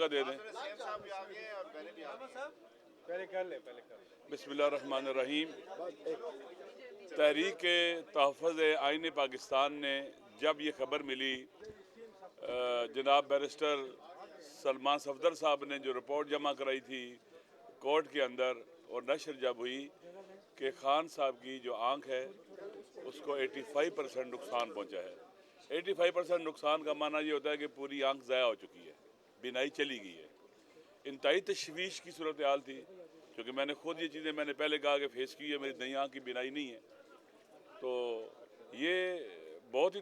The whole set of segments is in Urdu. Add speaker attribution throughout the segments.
Speaker 1: جگہ دے دیں. بسم اللہ الرحمن الرحیم. تحریک تحفظ آئین پاکستان نے جب یہ خبر ملی جناب بیرسٹر سلمان صفدر صاحب نے جو رپورٹ جمع کرائی تھی کورٹ کے اندر اور نشر جب ہوئی کہ خان صاحب کی جو آنکھ ہے اس کو 85% نقصان پہنچا ہے. 85% نقصان کا معنی یہ ہوتا ہے کہ پوری آنکھ ضائع ہو چکی ہے, بینائی چلی گئی ہے. انتہائی تشویش کی صورتحال تھی, کیونکہ میں نے خود یہ چیزیں میں نے پہلے کہا کہ فیس کی ہے, میری دائیں آنکھ کی بینائی نہیں ہے. تو یہ بہت ہی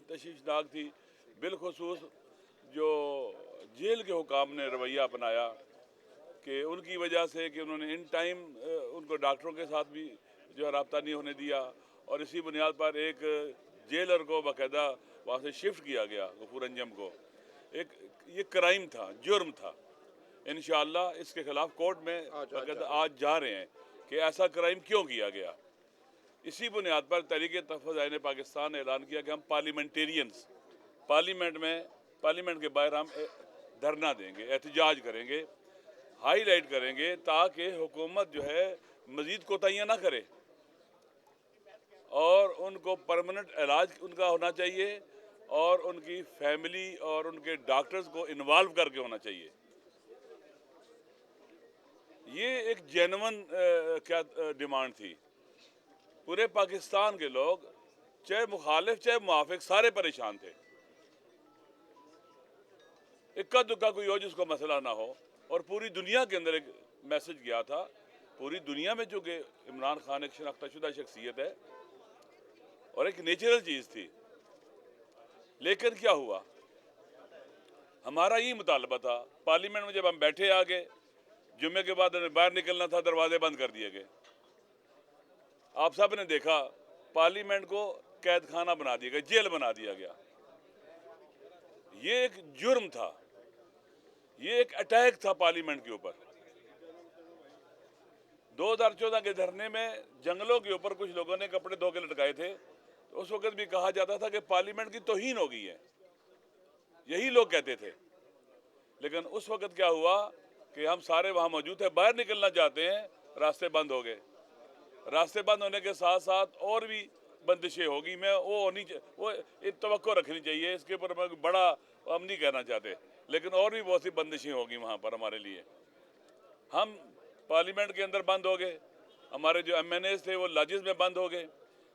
Speaker 1: تشویشناک تھی, بالخصوص جو جیل کے حکام نے رویہ اپنایا کہ ان کی وجہ سے کہ انہوں نے ان ٹائم ان کو ڈاکٹروں کے ساتھ بھی جو ہے رابطہ نہیں ہونے دیا, اور اسی بنیاد پر ایک جیلر کو باقاعدہ وہاں سے شفٹ کیا گیا, غفور انجم کو. یہ کرائم تھا, جرم تھا. انشاءاللہ اس کے خلاف کورٹ میں باقاعدہ آج جا رہے ہیں کہ ایسا کرائم کیوں کیا گیا. اسی بنیاد پر تحریک تحفظ آئین پاکستان نے اعلان کیا کہ ہم پارلیمنٹیرینز پارلیمنٹ کے باہر ہم دھرنا دیں گے, احتجاج کریں گے, ہائی لائٹ کریں گے تاکہ حکومت جو ہے مزید کوتاہیاں نہ کرے, اور ان کو پرماننٹ علاج ان کا ہونا چاہیے, اور ان کی فیملی اور ان کے ڈاکٹرز کو انوالو کر کے ہونا چاہیے. یہ ایک جینون کیا ڈیمانڈ تھی. پورے پاکستان کے لوگ چاہے مخالف چاہے موافق سارے پریشان تھے. اکا دکا کوئی ہو جس کو مسئلہ نہ ہو, اور پوری دنیا کے اندر ایک میسج گیا تھا. پوری دنیا میں چونکہ عمران خان ایک شناختہ شدہ شخصیت ہے اور ایک نیچرل چیز تھی, لیکن کیا ہوا, ہمارا یہ مطالبہ تھا پارلیمنٹ میں جب ہم بیٹھے آگے, جمعے کے بعد ہمیں باہر نکلنا تھا, دروازے بند کر دیے گئے. آپ سب نے دیکھا پارلیمنٹ کو قید خانہ بنا دیا گیا, جیل بنا دیا گیا. یہ ایک جرم تھا, یہ ایک اٹیک تھا پارلیمنٹ کے اوپر. 2014 کے دھرنے میں جنگلوں کے اوپر کچھ لوگوں نے کپڑے دھو کے لٹکائے تھے, تو اس وقت بھی کہا جاتا تھا کہ پارلیمنٹ کی توہین ہو گئی ہے, یہی لوگ کہتے تھے. لیکن اس وقت کیا ہوا کہ ہم سارے وہاں موجود تھے, باہر نکلنا چاہتے ہیں, راستے بند ہو گئے. راستے بند ہونے کے ساتھ ساتھ اور بھی بندشیں ہوگی. میں وہ توقع رکھنی چاہیے, اس کے اوپر میں بڑا ہم نہیں کہنا چاہتے, لیکن اور بھی بہت سی بندشیں ہوگی وہاں پر ہمارے لیے. ہم پارلیمنٹ کے اندر بند ہو گئے, ہمارے جو ایم این ایز تھے وہ لاجز میں بند ہو گئے,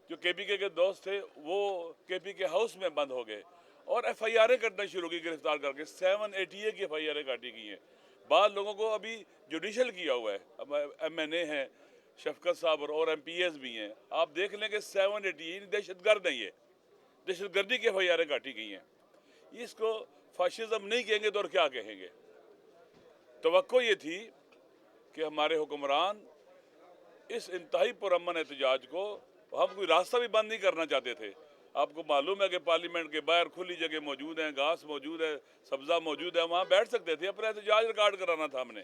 Speaker 1: جو کے پی کے دوست تھے وہ کے پی کے ہاؤس میں بند ہو گئے, اور ایف آئی آریں کرنا شروع کی گرفتار کر کے. 780 کی ایف آئی آریں کاٹی گئی ہیں. بعض لوگوں کو ابھی جوڈیشل کیا ہوا ہے, ایم این اے ہیں شفقت صاحب اور ایم پی ایز بھی ہیں. آپ دیکھ لیں کہ 780 دہشت گرد ہیں, یہ دہشت گردی کی ایف آئی آریں کاٹی گئی ہیں. اس کو فاشزم نہیں کہیں گے تو اور کیا کہیں گے. توقع یہ تھی کہ ہمارے حکمران اس انتہائی پرامن احتجاج کو, ہم کوئی راستہ بھی بند نہیں کرنا چاہتے تھے. آپ کو معلوم ہے کہ پارلیمنٹ کے باہر کھلی جگہ موجود ہیں, گھاس موجود ہے, سبزہ موجود ہے, وہاں بیٹھ سکتے تھے, اپنا احتجاج ریکارڈ کرانا تھا ہم نے.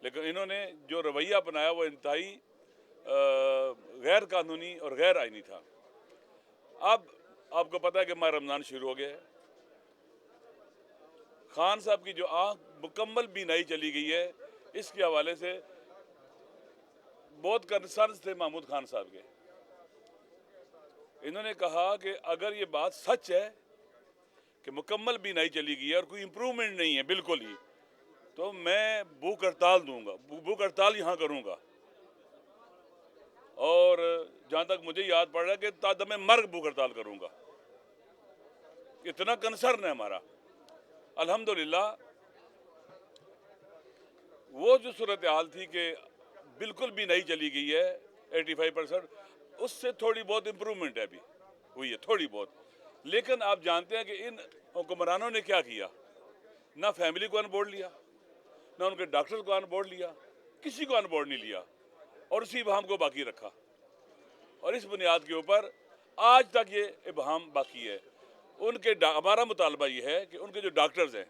Speaker 1: لیکن انہوں نے جو رویہ اپنایا وہ انتہائی غیر قانونی اور غیر آئینی تھا. اب آپ کو پتہ ہے کہ ماہ رمضان شروع ہو گیا ہے. خان صاحب کی جو آنکھ مکمل بینائی چلی گئی ہے, اس کے حوالے سے بہت کنسرنز تھے محمود خان صاحب کے. انہوں نے کہا کہ اگر یہ بات سچ ہے کہ مکمل بینائی چلی گئی ہے اور کوئی امپرومنٹ نہیں ہے بالکل ہی, تو میں بھوک ہڑتال دوں گا, بھوک ہڑتال یہاں کروں گا. اور جہاں تک مجھے یاد پڑ رہا ہے کہ تا دم مرگ بھوک ہڑتال کروں گا. اتنا کنسرن ہے ہمارا. الحمدللہ وہ جو صورتحال تھی کہ بالکل بھی نہیں چلی گئی ہے 85%, اس سے تھوڑی بہت امپرومنٹ ہے ابھی ہوئی ہے, تھوڑی بہت. لیکن آپ جانتے ہیں کہ ان حکمرانوں نے کیا کیا, نہ فیملی کو آن بورڈ لیا, نہ ان کے ڈاکٹر کو آن بورڈ لیا, کسی کو آن بورڈ نہیں لیا, اور اسی ابہام کو باقی رکھا. اور اس بنیاد کے اوپر آج تک یہ ابہام باقی ہے. ہمارا مطالبہ یہ ہے کہ ان کے جو ڈاکٹرز ہیں,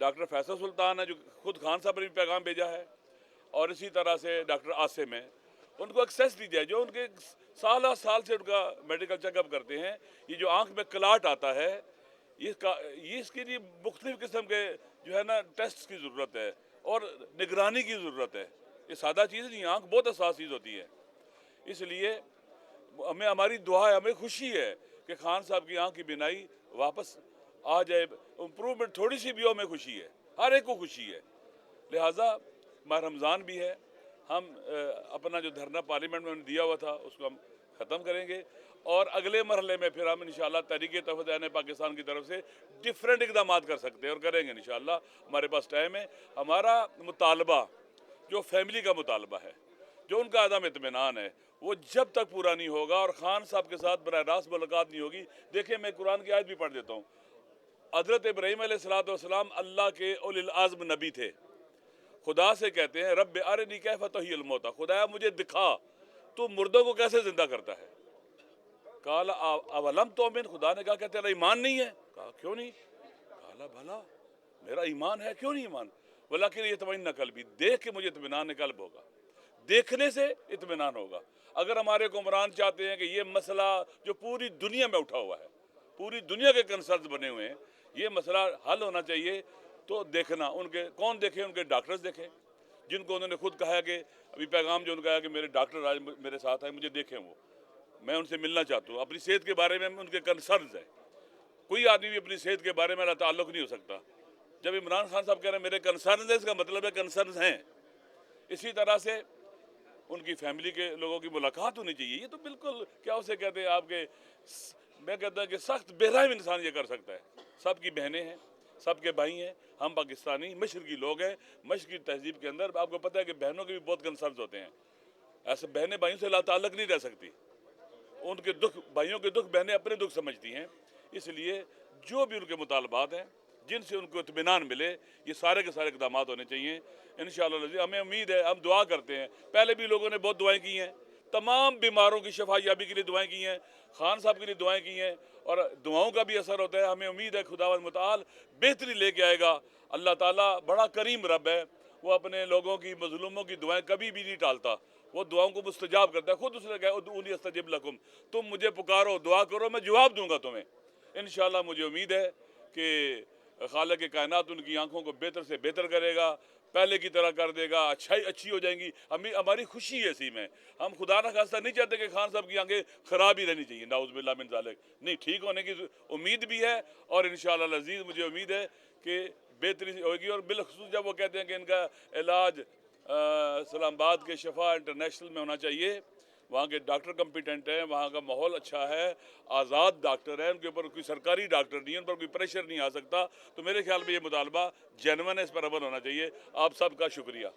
Speaker 1: ڈاکٹر فیصل سلطان ہے جو خود خان صاحب نے بھی پیغام بھیجا ہے, اور اسی طرح سے ڈاکٹر عاصم ہیں, ان کو ایکسیس دی جائے. جو ان کے سالہ سال سے ان کا میڈیکل چیک اپ کرتے ہیں, یہ جو آنکھ میں کلاٹ آتا ہے, یہ اس کے لیے مختلف قسم کے جو ہے نا ٹیسٹ کی ضرورت ہے اور نگرانی کی ضرورت ہے. یہ سادہ چیز نہیں, آنکھ بہت حساس چیز ہوتی ہے. اس لیے ہمیں ہماری دعا ہے, ہمیں خوشی ہے کہ خان صاحب کی آنکھ کی بینائی واپس آ جائے, امپرومنٹ تھوڑی سی بھی ہو, ہمیں خوشی ہے, ہر ایک کو خوشی ہے. لہٰذا ماہ رمضان بھی ہے, ہم اپنا جو دھرنا پارلیمنٹ میں دیا ہوا تھا اس کو ہم ختم کریں گے, اور اگلے مرحلے میں پھر ہم انشاءاللہ تحریک توحید پاکستان کی طرف سے ڈیفرنٹ اقدامات کر سکتے ہیں اور کریں گے انشاءاللہ. ہمارے پاس ٹائم ہے. ہمارا مطالبہ جو فیملی کا مطالبہ ہے, جو ان کا عدم اطمینان ہے, وہ جب تک پورا نہیں ہوگا اور خان صاحب کے ساتھ براہ راست ملاقات نہیں ہوگی. دیکھیں میں قرآن کی آیت بھی پڑھ دیتا ہوں. حضرت ابراہیم علیہ السلام اللہ کے اولی العزم نبی تھے. خدا سے کہتے ہیں رب ارنی کیف تحیی الموتى, خدایا مجھے دکھا تو مردوں کو کیسے زندہ کرتا ہے. قال اولم تؤمن, خدا نے کہا کہ تیرا ایمان نہیں ہے. کہا کیوں نہیں. قال بھلا میرا ایمان ہے, کیوں نہیں ایمان. ولکن یطمئن قلبی, دیکھ کے مجھے اطمینان قلب ہوگا, دیکھنے سے اطمینان ہوگا. اگر ہمارے حکمران چاہتے ہیں کہ یہ مسئلہ جو پوری دنیا میں اٹھا ہوا ہے, پوری دنیا کے کنسرنز بنے ہوئے ہیں, یہ مسئلہ حل ہونا چاہیے, تو دیکھنا ان کے کون دیکھیں, ان کے ڈاکٹرز دیکھیں جن کو انہوں نے خود کہا کہ ابھی پیغام جو ان کا ہے کہ میرے ڈاکٹر آج میرے ساتھ ہیں, مجھے دیکھیں, وہ میں ان سے ملنا چاہتا ہوں. اپنی صحت کے بارے میں ان کے کنسرنز ہیں. کوئی آدمی بھی اپنی صحت کے بارے میں تعلق نہیں ہو سکتا. جب عمران خان صاحب کہہ رہے ہیں میرے کنسرنز ہیں, اس کا مطلب ہے کنسرنز ہیں. اسی طرح سے ان کی فیملی کے لوگوں کی ملاقات ہونی چاہیے. یہ تو بالکل کیا اسے کہتے ہیں آپ کے, میں کہتا ہوں کہ سخت بے رحم انسان یہ کر سکتا ہے. سب کی بہنیں ہیں, سب کے بھائی ہیں, ہم پاکستانی مشرقی لوگ ہیں. مشرقی تہذیب کے اندر آپ کو پتہ ہے کہ بہنوں کے بھی بہت کنسرنز ہوتے ہیں. ایسے بہنیں بھائیوں سے لا تعلق نہیں رہ سکتی. ان کے دکھ, بھائیوں کے دکھ بہنیں اپنے دکھ سمجھتی ہیں. اس لیے جو بھی ان کے مطالبات ہیں جن سے ان کو اطمینان ملے, یہ سارے کے سارے اقدامات ہونے چاہیے انشاءاللہ. ہمیں امید ہے, ہم دعا کرتے ہیں, پہلے بھی لوگوں نے بہت دعائیں کی ہیں, تمام بیماروں کی شفا یابی کے لیے دعائیں کی ہیں, خان صاحب کے لیے دعائیں کی ہیں, اور دعاؤں کا بھی اثر ہوتا ہے. ہمیں امید ہے خداوند متعال بہتری لے کے آئے گا. اللہ تعالیٰ بڑا کریم رب ہے, وہ اپنے لوگوں کی, مظلوموں کی دعائیں کبھی بھی نہیں ٹالتا, وہ دعاؤں کو مستجاب کرتا ہے. خود اس نے کہا ادعونی استجب لکم, تم مجھے پکارو, دعا کرو, میں جواب دوں گا تمہیں. انشاءاللہ مجھے امید ہے کہ خالق کائنات ان کی آنکھوں کو بہتر سے بہتر کرے گا, پہلے کی طرح کر دے گا, اچھی ہو جائیں گی. ہماری خوشی ہے اسی میں. ہم خدا نہ خواستہ نہیں چاہتے کہ خان صاحب کی آنکھیں خراب ہی رہنی چاہیے, نعوذ باللہ من ذالک. نہیں, ٹھیک ہونے کی امید بھی ہے, اور انشاءاللہ العزیز مجھے امید ہے کہ بہتری ہوگی. اور بالخصوص جب وہ کہتے ہیں کہ ان کا علاج اسلام آباد کے شفا انٹرنیشنل میں ہونا چاہیے, وہاں کے ڈاکٹر کمپیٹنٹ ہیں, وہاں کا ماحول اچھا ہے, آزاد ڈاکٹر ہیں, ان کے اوپر کوئی سرکاری ڈاکٹر نہیں ہے, ان پر کوئی پریشر نہیں آ سکتا. تو میرے خیال میں یہ مطالبہ جینوئن ہے, اس پر عمل ہونا چاہیے. آپ سب کا شکریہ.